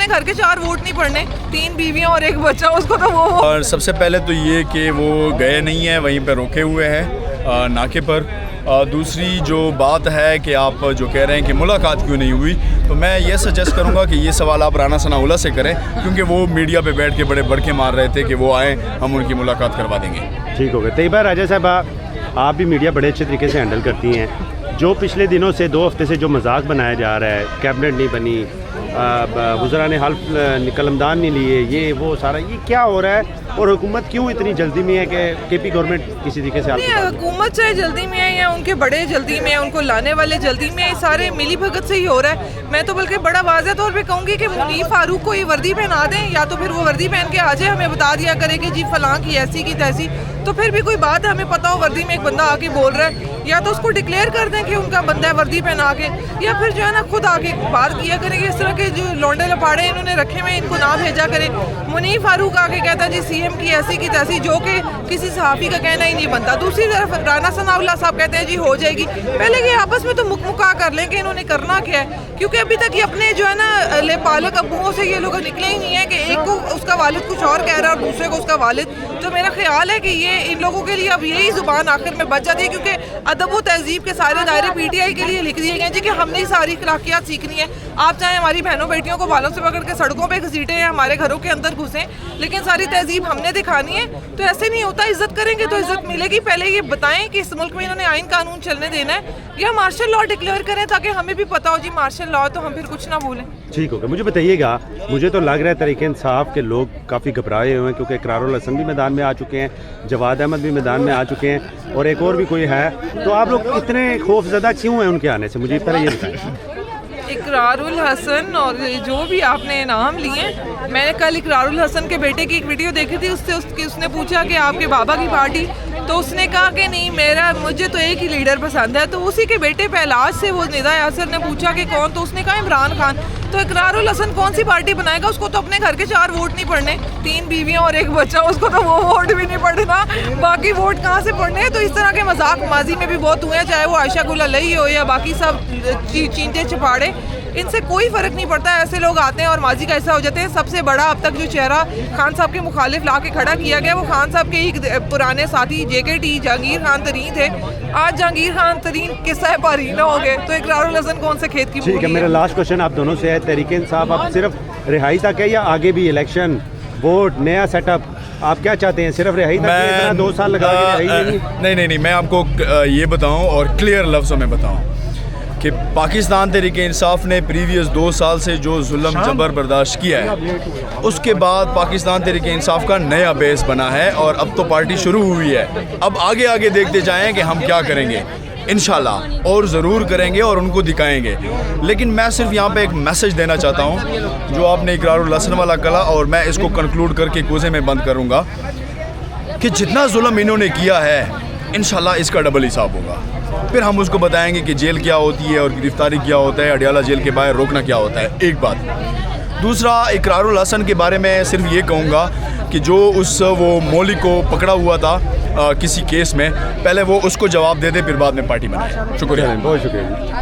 अपने घर के 4 वोट नहीं पड़ने, 3 बीवियां और 1 बच्चा, उसको तो वो और सबसे पहले तो ये कि वो गए नहीं हैं, वहीं पर रोके हुए हैं नाके पर। दूसरी जो बात है कि आप जो कह रहे हैं कि मुलाकात क्यों नहीं हुई, तो मैं ये सजेस्ट करूंगा कि ये सवाल आप राना सनाउल्लाह से करें, क्योंकि वो मीडिया पे बैठ के बड़े बड़के मार रहे थे कि वो आएँ, हम उनकी मुलाकात करवा देंगे। ठीक हो गया। तैयबा राजा साहबा, आप भी मीडिया बड़े अच्छे तरीके से हैंडल करती हैं। जो पिछले दिनों से 2 हफ्ते से जो मजाक बनाया जा रहा है, कैबिनेट नहीं बनी, वज़रा ने हल्फ कलमदान नहीं लिए, ये वो सारा, ये क्या हो रहा है और हुकूमत क्यों इतनी जल्दी में है कि केपी गवर्नमेंट किसी तरीके से हुकूमत चाहे जल्दी में है या उनके बड़े जल्दी में है, उनको लाने वाले जल्दी में है, सारे मिली भगत से ही हो रहा है। मैं तो बल्कि बड़ा वाज़ेह तौर पे कहूँगी कि मुनीर फारूक को ये वर्दी पहना दें, या तो फिर वो वर्दी पहन के आ जाए, हमें बता दिया करे कि जी फलां की ऐसी की तैसी, तो फिर भी कोई बात है, हमें पता हो वर्दी में एक बंदा आके बोल रहा है, या तो उसको डिक्लेयर कर दें कि उनका बंदा है वर्दी पहना के, या फिर जो है ना खुद आके बात किया करें कि इस तरह के जो लौंडे लपाड़े इन्होंने रखे हुए इनको ना भेजा करें। मुनीर फारूक आके कहता है जी सीएम की ऐसी की तैसी, जो कि किसी सहाफ़ी का कहना ही नहीं बनता। दूसरी तरफ राना सनाउल्लाह साहब कहते हैं जी हो जाएगी। पहले ये आपस में तो मुक्का कर लें कि इन्होंने करना क्या है, क्योंकि अभी तक ये अपने जो है ना लेपालक अबुओं से ये लोग निकले ही नहीं है कि एक को उसका वालिद कुछ और कह रहा है और दूसरे को उसका वालिद। तो मेरा ख्याल है कि ये इन लोगों के लिए अब यही ज़ुबान आखिर में बच जाती है, क्योंकि अदब व तहजीब के सारे दायरे पीटीआई के लिए लिख दिए गए जी कि हमने ही सारी अखलाकियात सीखनी है। आप चाहे हमारी बहनों बेटियों को बालों से पकड़ के सड़कों पे घसीटें या हमारे घरों के अंदर घुसें, लेकिन सारी तहजीब हमने दिखानी है। तो ऐसे नहीं होता, इज्जत करेंगे तो इज्जत मिलेगी। पहले ये बताएं कि इस मुल्क में इन्होंने आइन कानून चलने देना है या मार्शल लॉ डिक्लेयर करें, ताकि हमें भी पता हो जी मार्शल लॉ, तो हम फिर कुछ ना भूलें। ठीक होगा। मुझे बताइएगा, मुझे तो लग रहा है तहरीक इंसाफ के लोग काफ़ी घबराए हुए हैं, क्योंकि इकरारुल हसन भी मैदान में आ चुके हैं, जवाद अहमद भी मैदान में आ चुके हैं, और एक और भी कोई है। तो आप लोग इतने खौफजदा क्यों हैं उनके आने से, मुझे पहले ये बताएं। इकरारुल हसन और जो भी आपने नाम लिए, मैंने कल इकरारुल हसन के बेटे की एक वीडियो देखी थी, उसने पूछा कि आपके बाबा की पार्टी, तो उसने कहा कि नहीं मुझे तो एक ही लीडर पसंद है। तो उसी के बेटे पहलाज से वो निदा यासर ने पूछा कि कौन, तो उसने कहा इमरान खान। तो इकरारुल हसन कौन सी पार्टी बनाएगा, उसको तो अपने घर के 4 वोट नहीं पड़ने, 3 बीवियां और 1 बच्चा, उसको तो वो वोट भी नहीं पड़ना, बाकी वोट कहाँ से पड़ने। तो इस तरह के मजाक माजी में भी बहुत हुए हैं, चाहे वो आयशा गुल अलई हो या बाकी सब चींटे चपाड़े, इनसे कोई फ़र्क नहीं पड़ता। ऐसे लोग आते हैं और माजी का ऐसा हो जाते हैं। सबसे बड़ा अब तक जो चेहरा खान साहब के मुखालिफ ला के खड़ा किया गया, वो खान साहब के ही पुराने साथी JKT जहांगीर खान तरीन थे। आज जहांगीर खान तरीन किस्सा पारीना हो गए, तो इकरारुल हसन कौन से खेत की। ठीक है, मेरा लास्ट क्वेश्चन आप दोनों से है, तहरीक इंसाफ आप सिर्फ रिहाई तक है या आगे भी इलेक्शन, वोट, नया सेटअप, आप क्या चाहते हैं? सिर्फ रिहाई तक है, इतना 2 साल लगा के रिहाई नहीं, मैं आपको ये बताऊं और क्लियर लफ्ज़ों में बताऊं कि पाकिस्तान तहरीक इंसाफ ने प्रीवियस 2 साल से जो जुल्म जबर बर्दाश्त किया है, उसके बाद पाकिस्तान तहरीक इंसाफ का नया बेस बना है और अब तो पार्टी शुरू हुई है। अब आगे देखते जाएं कि हम क्या करेंगे, इंशाल्लाह और ज़रूर करेंगे और उनको दिखाएंगे। लेकिन मैं सिर्फ यहाँ पे एक मैसेज देना चाहता हूँ, जो आपने इकरारुल हसन वाला कहा, और मैं इसको कंक्लूड करके कोसे में बंद करूँगा कि जितना जुल्म इन्होंने किया है, इंशाल्लाह इसका डबल हिसाब होगा। फिर हम उसको बताएंगे कि जेल क्या होती है और गिरफ्तारी क्या होता है, अडियाला जेल के बाहर रोकना क्या होता है, एक बात। दूसरा, इकरारुल हसन के बारे में सिर्फ ये कहूँगा कि जो वो मौलिक को पकड़ा हुआ था किसी केस में, पहले वो उसको जवाब दे दे, फिर बाद में पार्टी बनाए। शुक्रिया, बहुत शुक्रिया।